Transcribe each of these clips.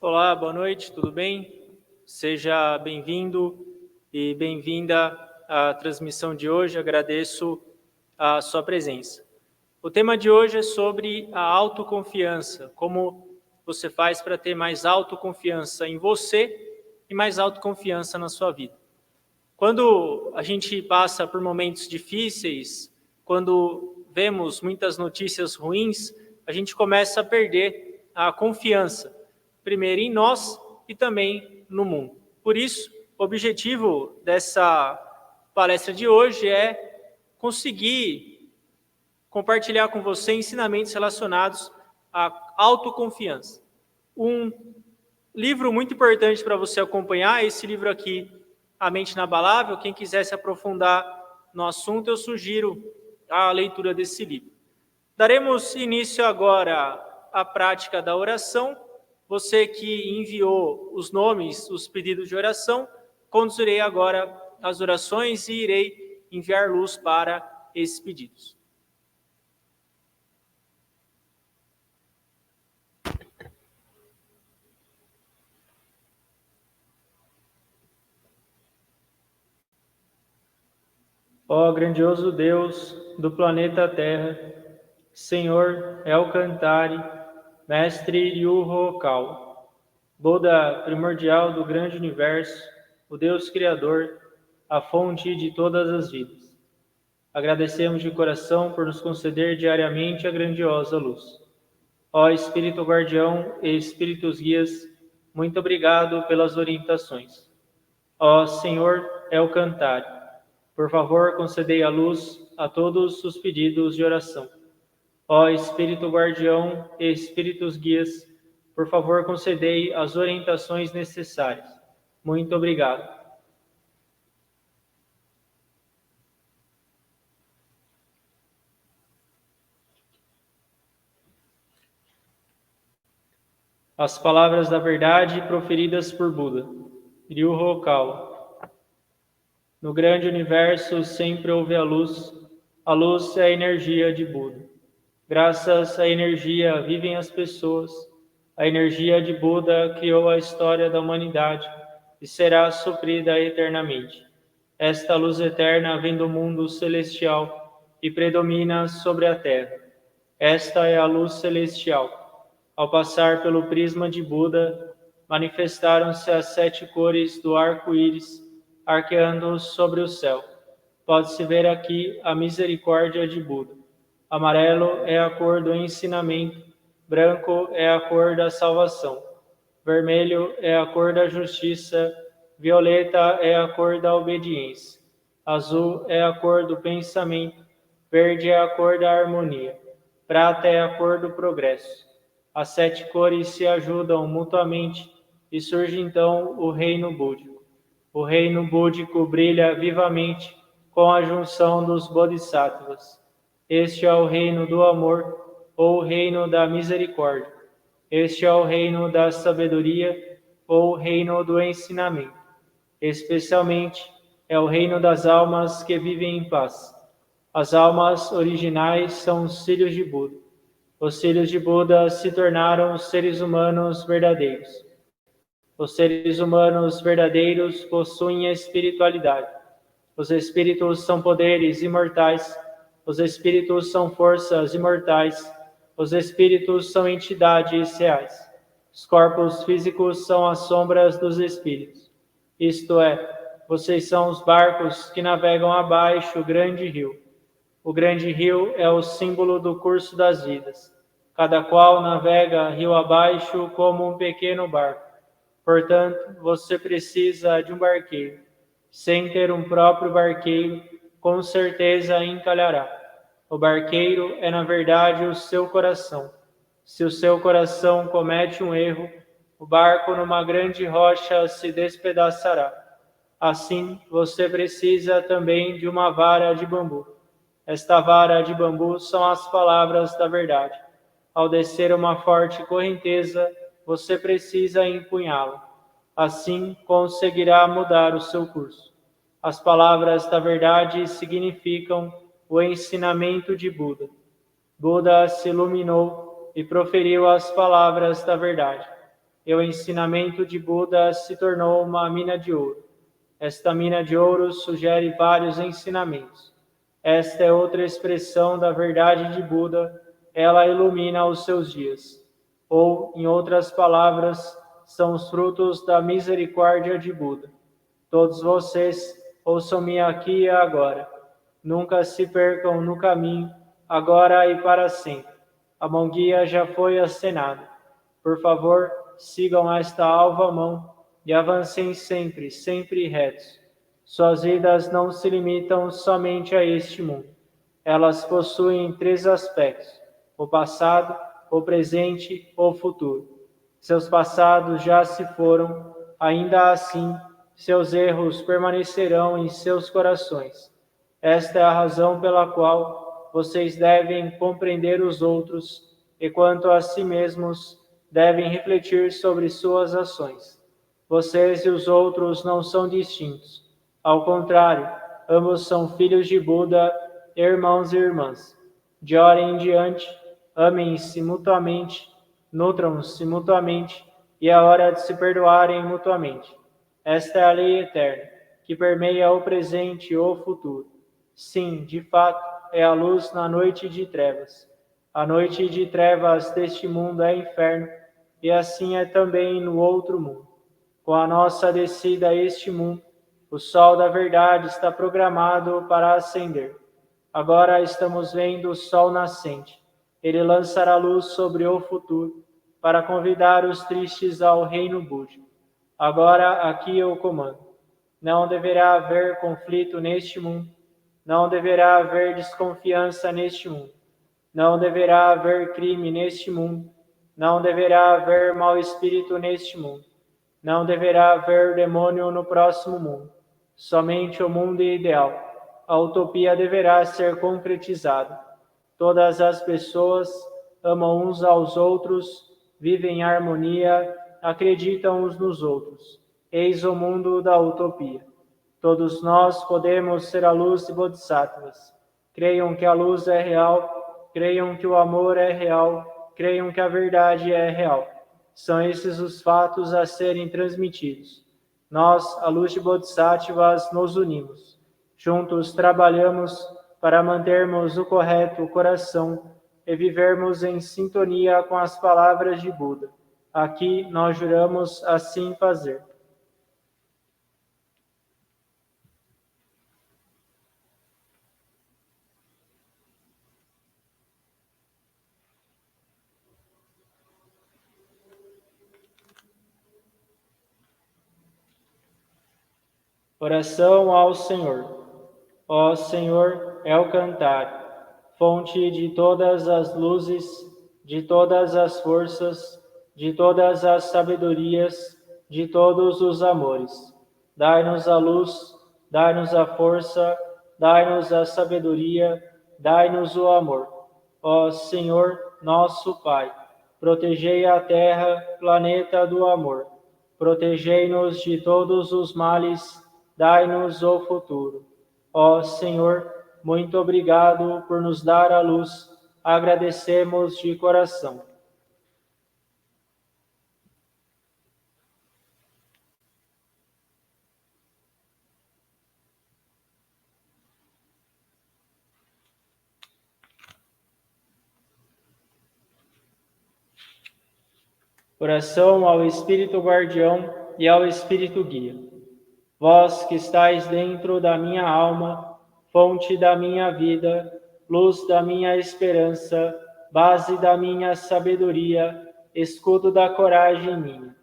Olá, boa noite, tudo bem? Seja bem-vindo e bem-vinda à transmissão de hoje. Agradeço a sua presença. O tema de hoje é sobre a autoconfiança, como você faz para ter mais autoconfiança em você e mais autoconfiança na sua vida. Quando a gente passa por momentos difíceis, quando vemos muitas notícias ruins, a gente começa a perder a confiança, primeiro em nós e também no mundo. Por isso, o objetivo dessa palestra de hoje é conseguir compartilhar com você ensinamentos relacionados à autoconfiança. Um livro muito importante para você acompanhar é esse livro aqui, A Mente Inabalável. Quem quiser se aprofundar no assunto, eu sugiro a leitura desse livro. Daremos início agora à prática da oração. Você que enviou os nomes, os pedidos de oração, conduzirei agora as orações e irei enviar luz para esses pedidos. Ó grandioso Deus do planeta Terra, Senhor Elcantari, Mestre Ryuho-Kau, Buda primordial do grande universo, o Deus Criador, a fonte de todas as vidas. Agradecemos de coração por nos conceder diariamente a grandiosa luz. Ó Espírito Guardião e Espíritos Guias, muito obrigado pelas orientações. Ó Senhor Elcantari, por favor, concedei a luz a todos os pedidos de oração. Ó Espírito Guardião e Espíritos Guias, por favor, concedei as orientações necessárias. Muito obrigado. As palavras da verdade proferidas por Buda. Ryuho-Kau. No grande universo sempre houve a luz é a energia de Buda. Graças à energia vivem as pessoas, a energia de Buda criou a história da humanidade e será suprida eternamente. Esta luz eterna vem do mundo celestial e predomina sobre a terra. Esta é a luz celestial. Ao passar pelo prisma de Buda, manifestaram-se as 7 cores do arco-íris, arqueando sobre o céu. Pode-se ver aqui a misericórdia de Buda. Amarelo é a cor do ensinamento, branco é a cor da salvação, vermelho é a cor da justiça, violeta é a cor da obediência, azul é a cor do pensamento, verde é a cor da harmonia, prata é a cor do progresso. As 7 cores se ajudam mutuamente e surge então o reino búdico. O reino búdico brilha vivamente com a junção dos bodhisattvas. Este é o reino do amor, ou o reino da misericórdia. Este é o reino da sabedoria, ou o reino do ensinamento. Especialmente, é o reino das almas que vivem em paz. As almas originais são os filhos de Buda. Os filhos de Buda se tornaram os seres humanos verdadeiros. Os seres humanos verdadeiros possuem a espiritualidade. Os espíritos são poderes imortais. Os espíritos são forças imortais. Os espíritos são entidades reais. Os corpos físicos são as sombras dos espíritos. Isto é, vocês são os barcos que navegam abaixo o grande rio. O grande rio é o símbolo do curso das vidas. Cada qual navega rio abaixo como um pequeno barco. Portanto, você precisa de um barqueiro. Sem ter um próprio barqueiro, com certeza encalhará. O barqueiro é, na verdade, o seu coração. Se o seu coração comete um erro, o barco numa grande rocha se despedaçará. Assim, você precisa também de uma vara de bambu. Esta vara de bambu são as palavras da verdade. Ao descer uma forte correnteza, você precisa empunhá-la. Assim, conseguirá mudar o seu curso. As palavras da verdade significam o ensinamento de Buda. Buda se iluminou e proferiu as palavras da verdade. e o ensinamento de Buda se tornou uma mina de ouro. Esta mina de ouro sugere vários ensinamentos. Esta é outra expressão da verdade de Buda, ela ilumina os seus dias. Ou, em outras palavras, são os frutos da misericórdia de Buda. Todos vocês, ouçam-me aqui e agora. Nunca se percam no caminho, agora e para sempre. A mão guia já foi acenada. Por favor, sigam esta alva mão e avancem sempre, sempre retos. Suas vidas não se limitam somente a este mundo. Elas possuem três aspectos: o passado, o presente, o futuro. Seus passados já se foram, ainda assim, seus erros permanecerão em seus corações. Esta é a razão pela qual vocês devem compreender os outros e, quanto a si mesmos, devem refletir sobre suas ações. Vocês e os outros não são distintos. Ao contrário, ambos são filhos de Buda, irmãos e irmãs. De hora em diante, amem-se mutuamente, nutram-se mutuamente, e é hora de se perdoarem mutuamente. Esta é a lei eterna, que permeia o presente e o futuro. Sim, de fato, é a luz na noite de trevas. A noite de trevas deste mundo é inferno, e assim é também no outro mundo. Com a nossa descida a este mundo, o sol da verdade está programado para ascender. Agora estamos vendo o sol nascente. Ele lançará luz sobre o futuro, para convidar os tristes ao reino búdico. Agora aqui eu comando. Não deverá haver conflito neste mundo. Não deverá haver desconfiança neste mundo. Não deverá haver crime neste mundo. Não deverá haver mau espírito neste mundo. Não deverá haver demônio no próximo mundo. Somente o mundo ideal. A utopia deverá ser concretizada. Todas as pessoas amam uns aos outros, vivem em harmonia, acreditam uns nos outros. Eis o mundo da utopia. Todos nós podemos ser a luz de Bodhisattvas. Creiam que a luz é real, creiam que o amor é real, creiam que a verdade é real. São esses os fatos a serem transmitidos. Nós, a luz de Bodhisattvas, nos unimos. Juntos trabalhamos para mantermos o correto coração e vivermos em sintonia com as palavras de Buda. Aqui nós juramos assim fazer. Oração ao Senhor. Ó Senhor, é o cantar, fonte de todas as luzes, de todas as forças, de todas as sabedorias, de todos os amores. Dai-nos a luz, dai-nos a força, dai-nos a sabedoria, dai-nos o amor. Ó Senhor, nosso Pai, protegei a terra, planeta do amor. Protegei-nos de todos os males, dai-nos o futuro. Ó Senhor, muito obrigado por nos dar a luz, agradecemos de coração. Oração ao Espírito Guardião e ao Espírito Guia. Vós que estáis dentro da minha alma, fonte da minha vida, luz da minha esperança, base da minha sabedoria, escudo da coragem minha.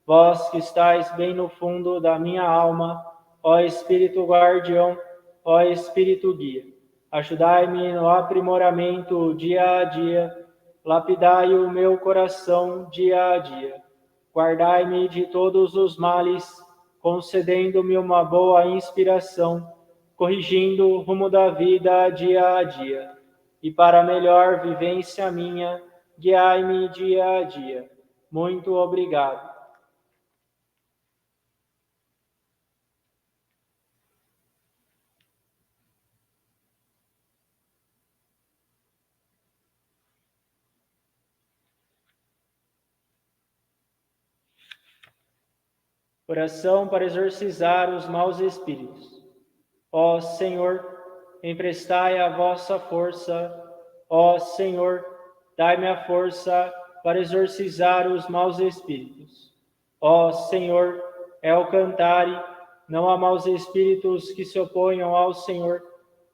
Vós que estáis bem no fundo da minha alma, ó Espírito Guardião, ó Espírito Guia, ajudai-me no aprimoramento dia a dia, lapidai o meu coração dia a dia, guardai-me de todos os males, concedendo-me uma boa inspiração, corrigindo o rumo da vida dia a dia, e para melhor vivência minha, guiai-me dia a dia. Muito obrigado. Oração para exorcizar os maus espíritos. Ó Senhor, emprestai a vossa força. Ó Senhor, dai-me a força para exorcizar os maus espíritos. Ó Senhor, El Cantare, não há maus espíritos que se oponham ao Senhor,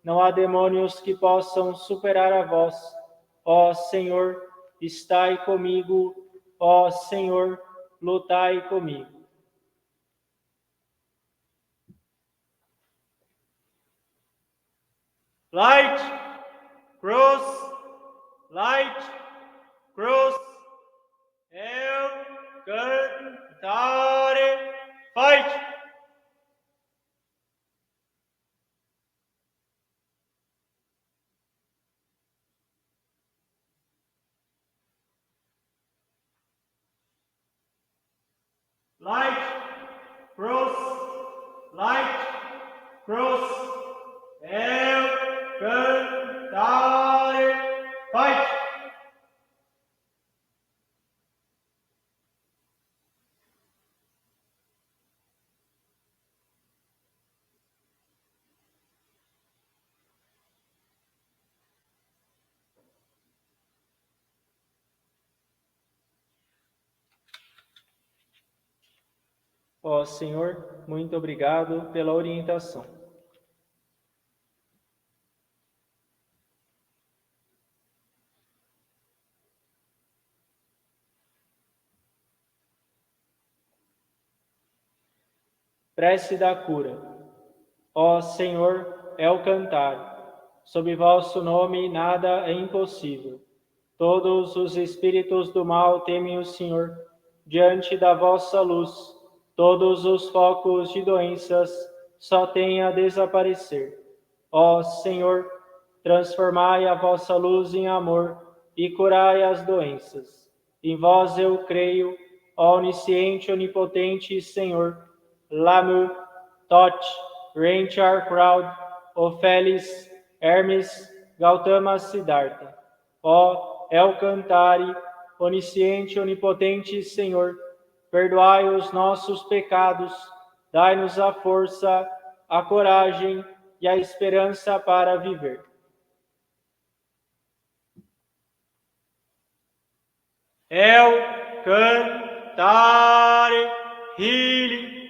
não há demônios que possam superar a vós. Ó Senhor, estai comigo. Ó Senhor, lutai comigo. Light, cross, light, cross, El Cantare, fight! Light, cross, light, cross, El Cantare, fight! Ó Senhor, muito obrigado pela orientação. Prece da cura. Ó Senhor, El Cantare, sob vosso nome nada é impossível. Todos os espíritos do mal temem o Senhor. Diante da vossa luz, todos os focos de doenças só têm a desaparecer. Ó Senhor, transformai a vossa luz em amor e curai as doenças. Em vós eu creio, ó onisciente, onipotente Senhor. Lamur, Tot, Renchar Crowd, Ofelis, Hermes, Gautama Siddhartha. Ó El Cantare, onisciente, onipotente Senhor, perdoai os nossos pecados, dai-nos a força, a coragem e a esperança para viver. El Cantare, healing.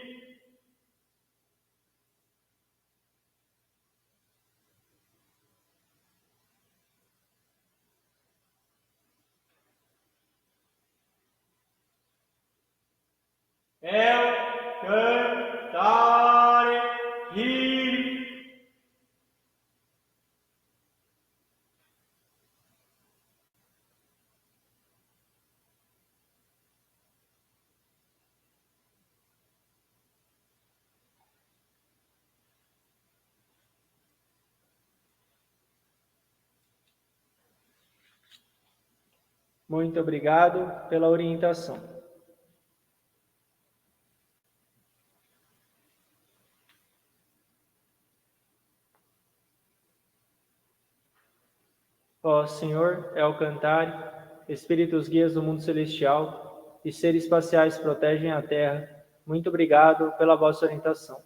El Cantare, healing. Muito obrigado pela orientação. Ó Senhor, El Cantare, espíritos guias do mundo celestial e seres espaciais protegem a Terra, muito obrigado pela vossa orientação.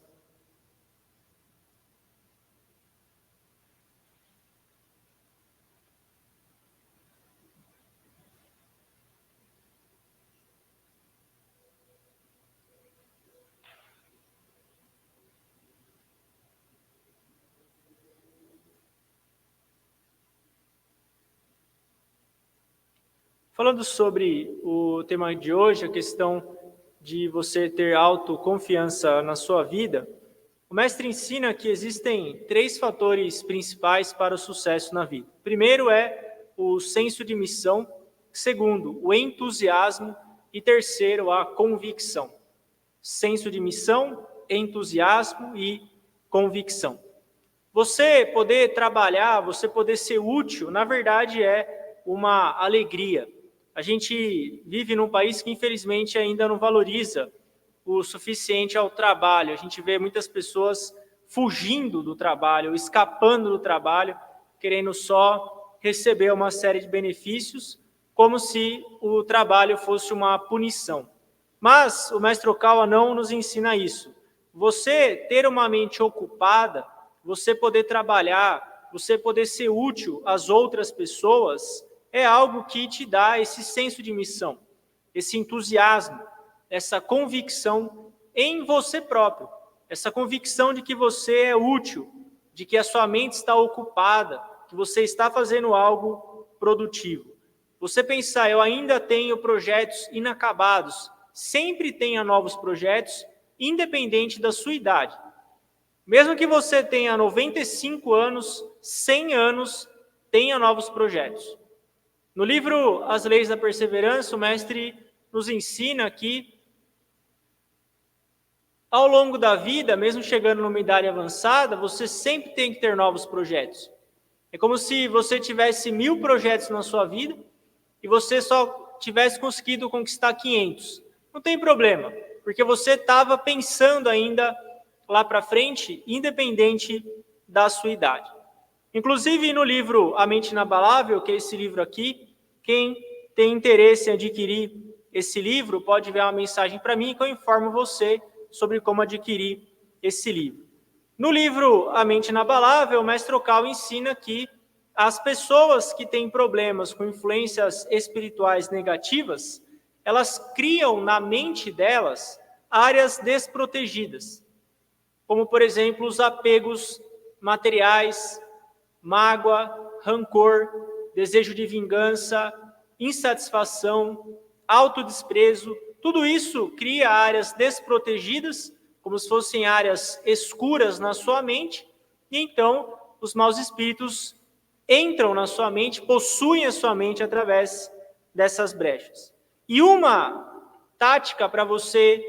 Falando sobre o tema de hoje, a questão de você ter autoconfiança na sua vida, o mestre ensina que existem 3 fatores principais para o sucesso na vida. Primeiro é o senso de missão, segundo, o entusiasmo e terceiro, a convicção. Senso de missão, entusiasmo e convicção. Você poder trabalhar, você poder ser útil, na verdade é uma alegria. A gente vive num país que, infelizmente, ainda não valoriza o suficiente ao trabalho. A gente vê muitas pessoas fugindo do trabalho, escapando do trabalho, querendo só receber uma série de benefícios, como se o trabalho fosse uma punição. Mas o mestre Okawa não nos ensina isso. Você ter uma mente ocupada, você poder trabalhar, você poder ser útil às outras pessoas, é algo que te dá esse senso de missão, esse entusiasmo, essa convicção em você próprio, essa convicção de que você é útil, de que a sua mente está ocupada, que você está fazendo algo produtivo. Você pensar, eu ainda tenho projetos inacabados, sempre tenha novos projetos, independente da sua idade. Mesmo que você tenha 95 anos, 100 anos, tenha novos projetos. No livro As Leis da Perseverança, o mestre nos ensina que, ao longo da vida, mesmo chegando numa idade avançada, você sempre tem que ter novos projetos. É como se você tivesse 1000 projetos na sua vida e você só tivesse conseguido conquistar 500. Não tem problema, porque você estava pensando ainda lá para frente, independente da sua idade. Inclusive, no livro A Mente Inabalável, que é esse livro aqui, quem tem interesse em adquirir esse livro pode ver uma mensagem para mim que eu informo você sobre como adquirir esse livro. No livro A Mente Inabalável, o mestre Okawa ensina que as pessoas que têm problemas com influências espirituais negativas, elas criam na mente delas áreas desprotegidas, como, por exemplo, os apegos materiais, mágoa, rancor, desejo de vingança, insatisfação, autodesprezo. Tudo isso cria áreas desprotegidas, como se fossem áreas escuras na sua mente, e então os maus espíritos entram na sua mente, possuem a sua mente através dessas brechas. E uma tática para você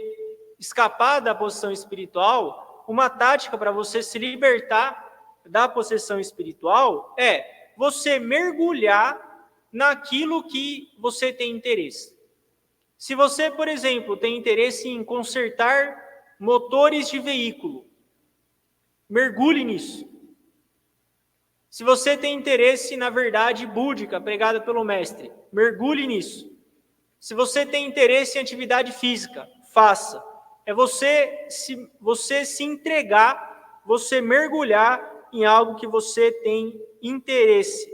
escapar da possessão espiritual, uma tática para você se libertar da possessão espiritual é você mergulhar naquilo que você tem interesse. Se você, por exemplo, tem interesse em consertar motores de veículo, mergulhe nisso. Se você tem interesse na verdade búdica pregada pelo mestre, mergulhe nisso. Se você tem interesse em atividade física, faça. É você se entregar, você mergulhar em algo que você tem interesse.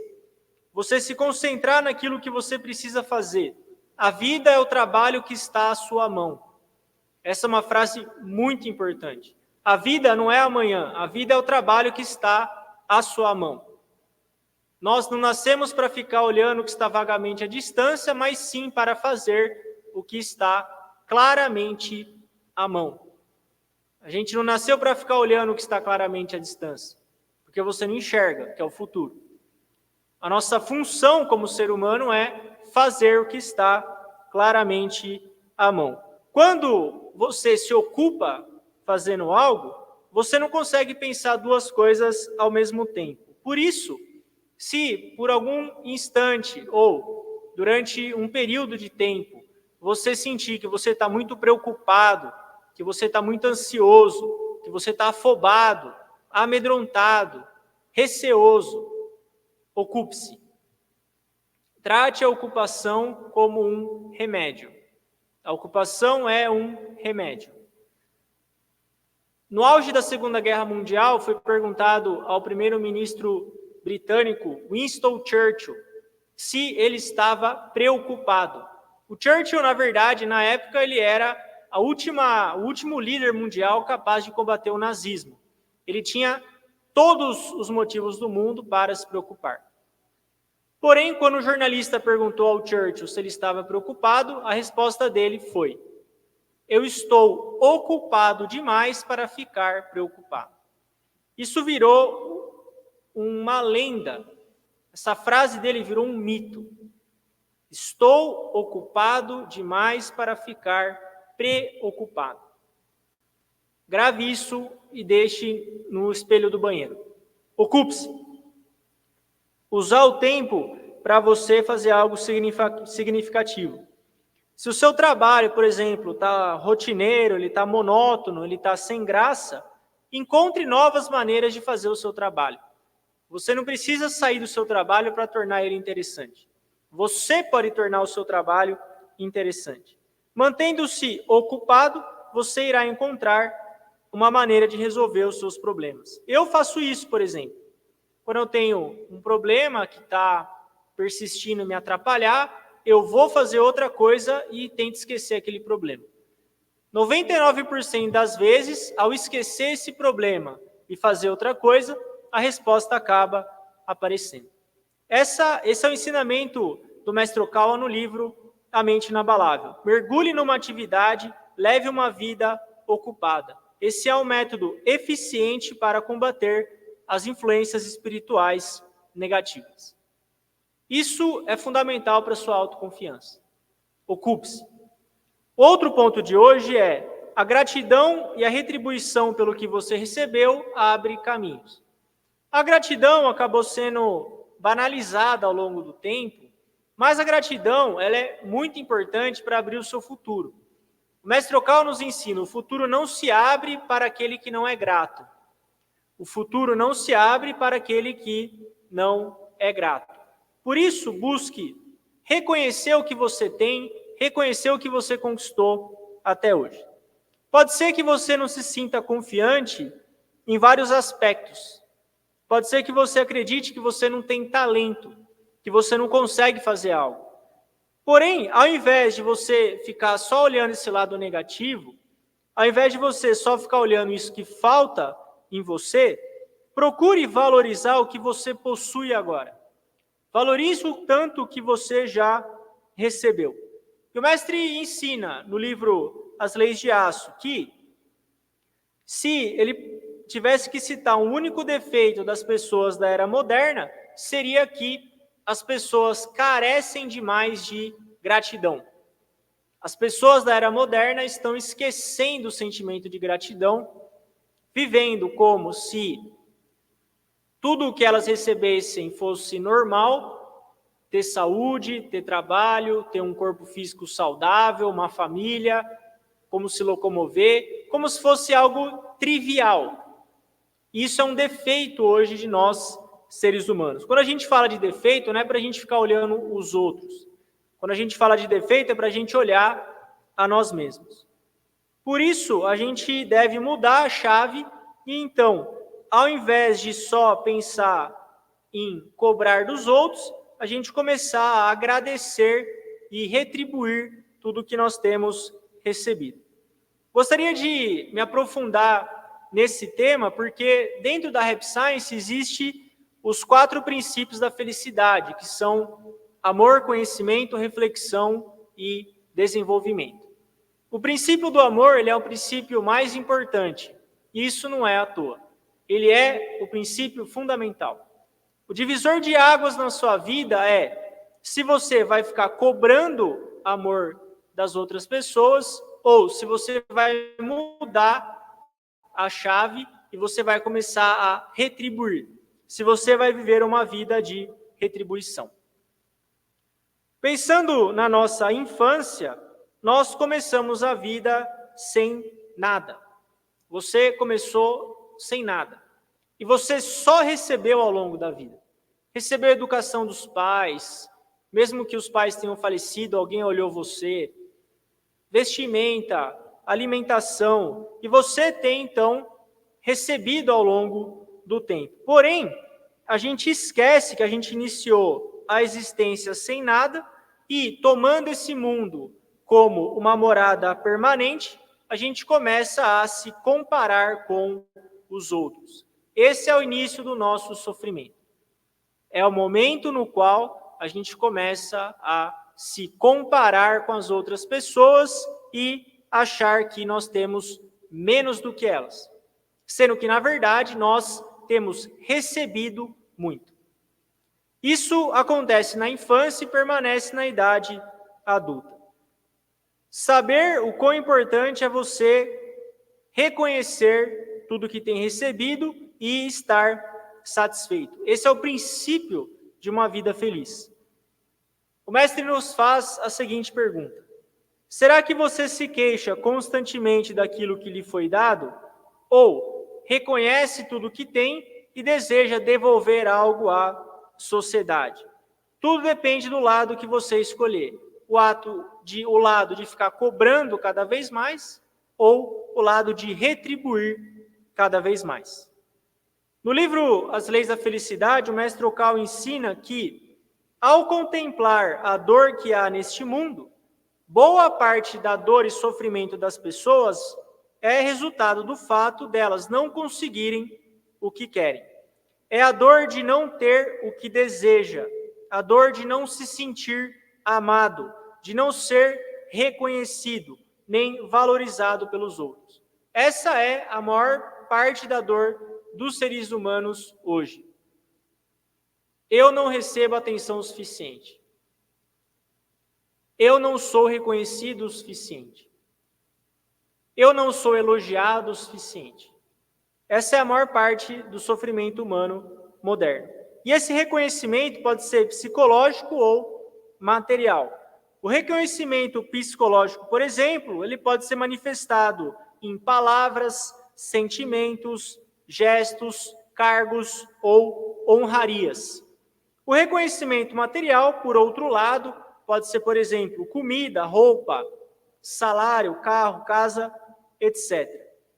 Você se concentrar naquilo que você precisa fazer. A vida é o trabalho que está à sua mão. Essa é uma frase muito importante. A vida não é amanhã, a vida é o trabalho que está à sua mão. Nós não nascemos para ficar olhando o que está vagamente à distância, mas sim para fazer o que está claramente à mão. A gente não nasceu para ficar olhando o que está claramente à distância, porque você não enxerga, que é o futuro. A nossa função como ser humano é fazer o que está claramente à mão. Quando você se ocupa fazendo algo, você não consegue pensar duas coisas ao mesmo tempo. Por isso, se por algum instante ou durante um período de tempo você sentir que você está muito preocupado, que você está muito ansioso, que você está afobado, amedrontado, receoso, ocupe-se. Trate a ocupação como um remédio. A ocupação é um remédio. No auge da Segunda Guerra Mundial, foi perguntado ao primeiro-ministro britânico Winston Churchill se ele estava preocupado. O Churchill, na verdade, na época, ele era o último líder mundial capaz de combater o nazismo. Ele tinha todos os motivos do mundo para se preocupar. Porém, quando o jornalista perguntou ao Churchill se ele estava preocupado, a resposta dele foi: eu estou ocupado demais para ficar preocupado. Isso virou uma lenda. Essa frase dele virou um mito. Estou ocupado demais para ficar preocupado. Grave isso e deixe no espelho do banheiro. Ocupe-se. Usar o tempo para você fazer algo significativo. Se o seu trabalho, por exemplo, está rotineiro, ele está monótono, ele está sem graça, encontre novas maneiras de fazer o seu trabalho. Você não precisa sair do seu trabalho para tornar ele interessante. Você pode tornar o seu trabalho interessante. Mantendo-se ocupado, você irá encontrar uma maneira de resolver os seus problemas. Eu faço isso, por exemplo. Quando eu tenho um problema que está persistindo em me atrapalhar, eu vou fazer outra coisa e tento esquecer aquele problema. 99% das vezes, ao esquecer esse problema e fazer outra coisa, a resposta acaba aparecendo. Esse é o ensinamento do Mestre Okawa no livro A Mente Inabalável. Mergulhe numa atividade, leve uma vida ocupada. Esse é um método eficiente para combater as influências espirituais negativas. Isso é fundamental para a sua autoconfiança. Ocupe-se. Outro ponto de hoje é: a gratidão e a retribuição pelo que você recebeu abre caminhos. A gratidão acabou sendo banalizada ao longo do tempo, mas a gratidão ela é muito importante para abrir o seu futuro. O Mestre Okawa nos ensina: o futuro não se abre para aquele que não é grato. O futuro não se abre para aquele que não é grato. Por isso, busque reconhecer o que você tem, reconhecer o que você conquistou até hoje. Pode ser que você não se sinta confiante em vários aspectos. Pode ser que você acredite que você não tem talento, que você não consegue fazer algo. Porém, ao invés de você ficar só olhando esse lado negativo, ao invés de você só ficar olhando isso que falta em você, procure valorizar o que você possui agora. Valorize o tanto que você já recebeu. E o mestre ensina no livro As Leis de Aço que, se ele tivesse que citar um único defeito das pessoas da era moderna, seria que as pessoas carecem demais de gratidão. As pessoas da era moderna estão esquecendo o sentimento de gratidão, vivendo como se tudo o que elas recebessem fosse normal, ter saúde, ter trabalho, ter um corpo físico saudável, uma família, como se locomover, como se fosse algo trivial. Isso é um defeito hoje de nós, seres humanos. Quando a gente fala de defeito, não é para a gente ficar olhando os outros. Quando a gente fala de defeito, é para a gente olhar a nós mesmos. Por isso, a gente deve mudar a chave e, então, ao invés de só pensar em cobrar dos outros, a gente começar a agradecer e retribuir tudo que nós temos recebido. Gostaria de me aprofundar nesse tema, porque dentro da Rap Science existe os 4 princípios da felicidade, que são amor, conhecimento, reflexão e desenvolvimento. O princípio do amor, ele é o princípio mais importante, e isso não é à toa. Ele é o princípio fundamental. O divisor de águas na sua vida é se você vai ficar cobrando amor das outras pessoas ou se você vai mudar a chave e você vai começar a retribuir. Se você vai viver uma vida de retribuição. Pensando na nossa infância, nós começamos a vida sem nada. Você começou sem nada. E você só recebeu ao longo da vida. Recebeu a educação dos pais, mesmo que os pais tenham falecido, alguém olhou você. Vestimenta, alimentação. E você tem, então, recebido ao longo do tempo. Porém, a gente esquece que a gente iniciou a existência sem nada e, tomando esse mundo como uma morada permanente, a gente começa a se comparar com os outros. Esse é o início do nosso sofrimento. É o momento no qual a gente começa a se comparar com as outras pessoas e achar que nós temos menos do que elas. Sendo que, na verdade, nós temos recebido muito. Isso acontece na infância e permanece na idade adulta. Saber o quão importante é você reconhecer tudo que tem recebido e estar satisfeito. Esse é o princípio de uma vida feliz. O mestre nos faz a seguinte pergunta: será que você se queixa constantemente daquilo que lhe foi dado? Ou reconhece tudo que tem e deseja devolver algo à sociedade? Tudo depende do lado que você escolher. o lado de ficar cobrando cada vez mais ou o lado de retribuir cada vez mais. No livro As Leis da Felicidade, o mestre Okal ensina que, ao contemplar a dor que há neste mundo, boa parte da dor e sofrimento das pessoas é resultado do fato delas não conseguirem o que querem. É a dor de não ter o que deseja, a dor de não se sentir amado, de não ser reconhecido, nem valorizado pelos outros. Essa é a maior parte da dor dos seres humanos hoje. Eu não recebo atenção suficiente. Eu não sou reconhecido o suficiente. Eu não sou elogiado o suficiente. Essa é a maior parte do sofrimento humano moderno. E esse reconhecimento pode ser psicológico ou material. O reconhecimento psicológico, por exemplo, ele pode ser manifestado em palavras, sentimentos, gestos, cargos ou honrarias. O reconhecimento material, por outro lado, pode ser, por exemplo, comida, roupa, salário, carro, casa, etc.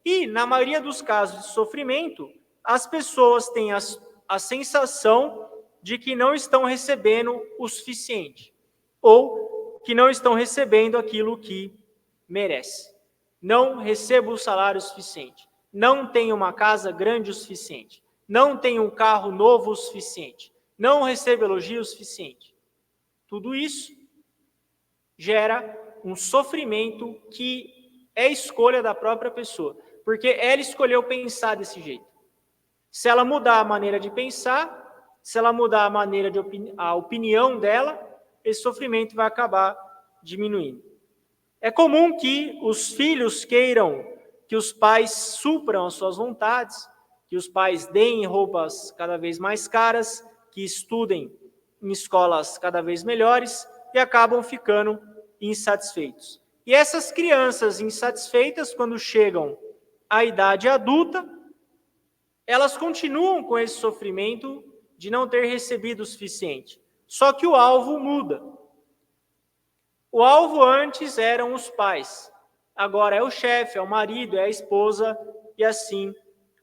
E, na maioria dos casos de sofrimento, as pessoas têm a sensação de que não estão recebendo o suficiente, ou que não estão recebendo aquilo que merece. Não recebo o salário suficiente, não tenho uma casa grande o suficiente, não tenho um carro novo o suficiente, não recebo elogio o suficiente. Tudo isso gera um sofrimento que é escolha da própria pessoa, porque ela escolheu pensar desse jeito. Se ela mudar a maneira de pensar, se ela mudar a maneira a opinião dela, esse sofrimento vai acabar diminuindo. É comum que os filhos queiram que os pais supram as suas vontades, que os pais deem roupas cada vez mais caras, que estudem em escolas cada vez melhores e acabam ficando insatisfeitos. E essas crianças insatisfeitas, quando chegam à idade adulta, elas continuam com esse sofrimento de não ter recebido o suficiente. Só que o alvo muda. O alvo antes eram os pais, agora é o chefe, é o marido, é a esposa e assim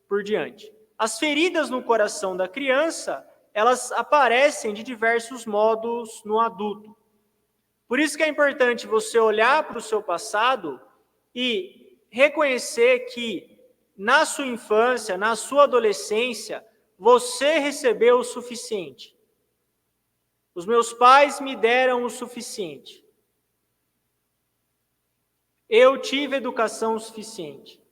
por diante. As feridas no coração da criança, elas aparecem de diversos modos no adulto. Por isso que é importante você olhar para o seu passado e reconhecer que na sua infância, na sua adolescência, você recebeu o suficiente. Os meus pais me deram o suficiente. Eu tive educação suficiente.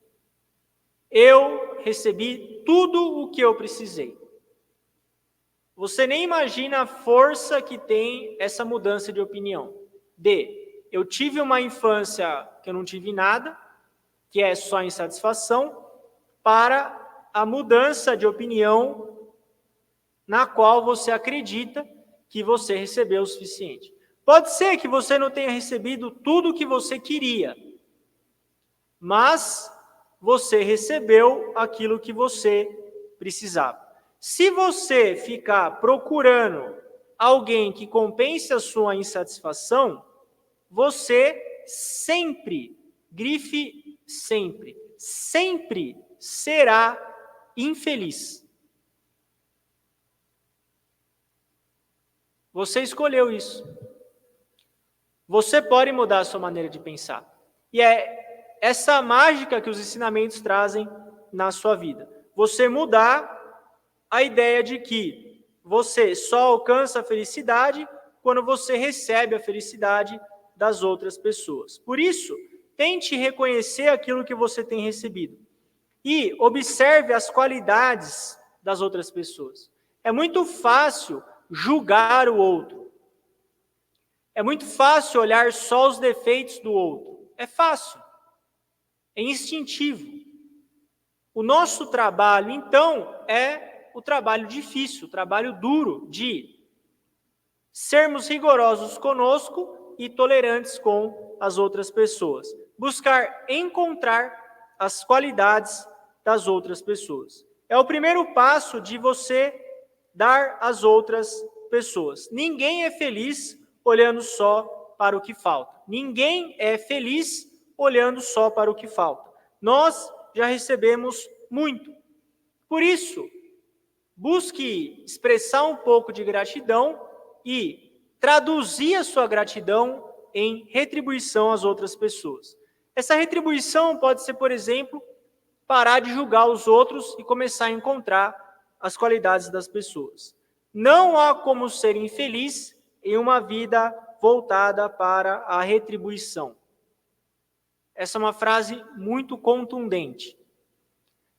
Eu recebi tudo o que eu precisei. Você nem imagina a força que tem essa mudança de opinião. Eu tive uma infância que eu não tive nada, que é só insatisfação, para a mudança de opinião na qual você acredita que você recebeu o suficiente. Pode ser que você não tenha recebido tudo o que você queria, mas você recebeu aquilo que você precisava. Se você ficar procurando alguém que compense a sua insatisfação, você sempre, grife sempre, sempre será infeliz. Você escolheu isso. Você pode mudar a sua maneira de pensar. E é essa mágica que os ensinamentos trazem na sua vida. Você mudar a ideia de que você só alcança a felicidade quando você recebe a felicidade das outras pessoas. Por isso, tente reconhecer aquilo que você tem recebido. E observe as qualidades das outras pessoas. É muito fácil julgar o outro. É muito fácil olhar só os defeitos do outro. É fácil. É instintivo. O nosso trabalho, então, é o trabalho difícil, o trabalho duro de sermos rigorosos conosco e tolerantes com as outras pessoas. Buscar encontrar as qualidades das outras pessoas. É o primeiro passo de você dar às outras pessoas. Ninguém é feliz olhando só para o que falta. Ninguém é feliz olhando só para o que falta. Nós já recebemos muito. Por isso, busque expressar um pouco de gratidão e traduzir a sua gratidão em retribuição às outras pessoas. Essa retribuição pode ser, por exemplo, parar de julgar os outros e começar a encontrar as qualidades das pessoas. Não há como ser infeliz em uma vida voltada para a retribuição. Essa é uma frase muito contundente.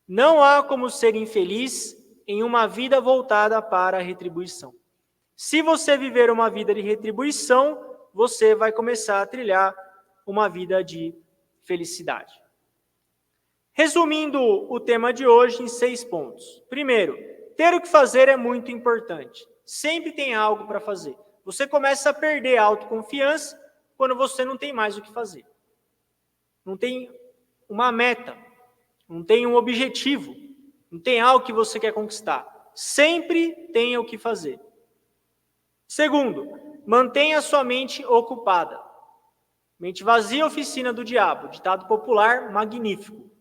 Não há como ser infeliz em uma vida voltada para a retribuição. Se você viver uma vida de retribuição, você vai começar a trilhar uma vida de felicidade. Resumindo o tema de hoje em 6 pontos. Primeiro, ter o que fazer é muito importante. Sempre tem algo para fazer. Você começa a perder a autoconfiança quando você não tem mais o que fazer. Não tem uma meta, não tem um objetivo, não tem algo que você quer conquistar. Sempre tenha o que fazer. Segundo, mantenha sua mente ocupada. Mente vazia, oficina do diabo. Ditado popular magnífico.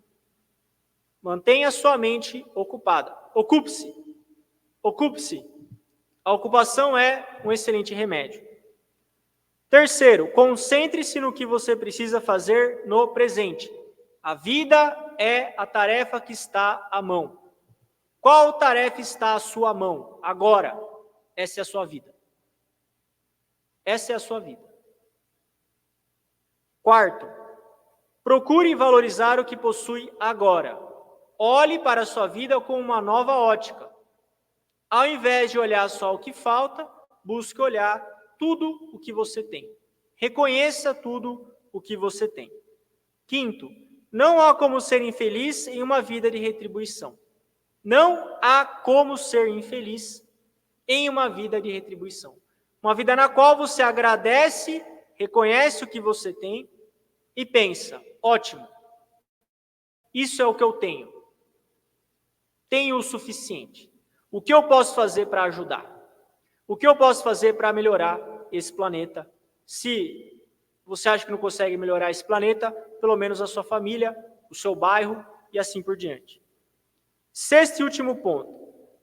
Mantenha sua mente ocupada. Ocupe-se. Ocupe-se. A ocupação é um excelente remédio. Terceiro, concentre-se no que você precisa fazer no presente. A vida é a tarefa que está à mão. Qual tarefa está à sua mão? Agora. Essa é a sua vida. Essa é a sua vida. Quarto, procure valorizar o que possui agora. Olhe para a sua vida com uma nova ótica. Ao invés de olhar só o que falta, busque olhar tudo o que você tem. Reconheça tudo o que você tem. Quinto, não há como ser infeliz em uma vida de retribuição. Não há como ser infeliz em uma vida de retribuição. Uma vida na qual você agradece, reconhece o que você tem e pensa, ótimo, isso é o que eu tenho. Tenho o suficiente. O que eu posso fazer para ajudar? O que eu posso fazer para melhorar esse planeta? Se você acha que não consegue melhorar esse planeta, pelo menos a sua família, o seu bairro e assim por diante. Sexto e último ponto.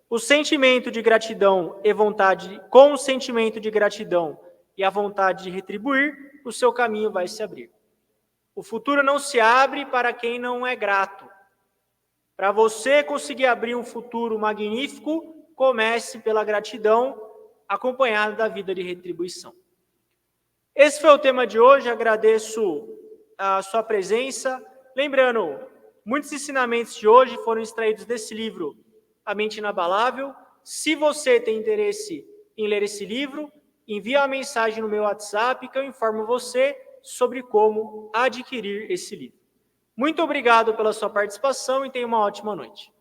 O sentimento de gratidão e vontade, com o sentimento de gratidão e a vontade de retribuir, o seu caminho vai se abrir. O futuro não se abre para quem não é grato. Para você conseguir abrir um futuro magnífico, comece pela gratidão, acompanhada da vida de retribuição. Esse foi o tema de hoje, agradeço a sua presença. Lembrando, muitos ensinamentos de hoje foram extraídos desse livro, A Mente Inabalável. Se você tem interesse em ler esse livro, envie uma mensagem no meu WhatsApp que eu informo você sobre como adquirir esse livro. Muito obrigado pela sua participação e tenha uma ótima noite.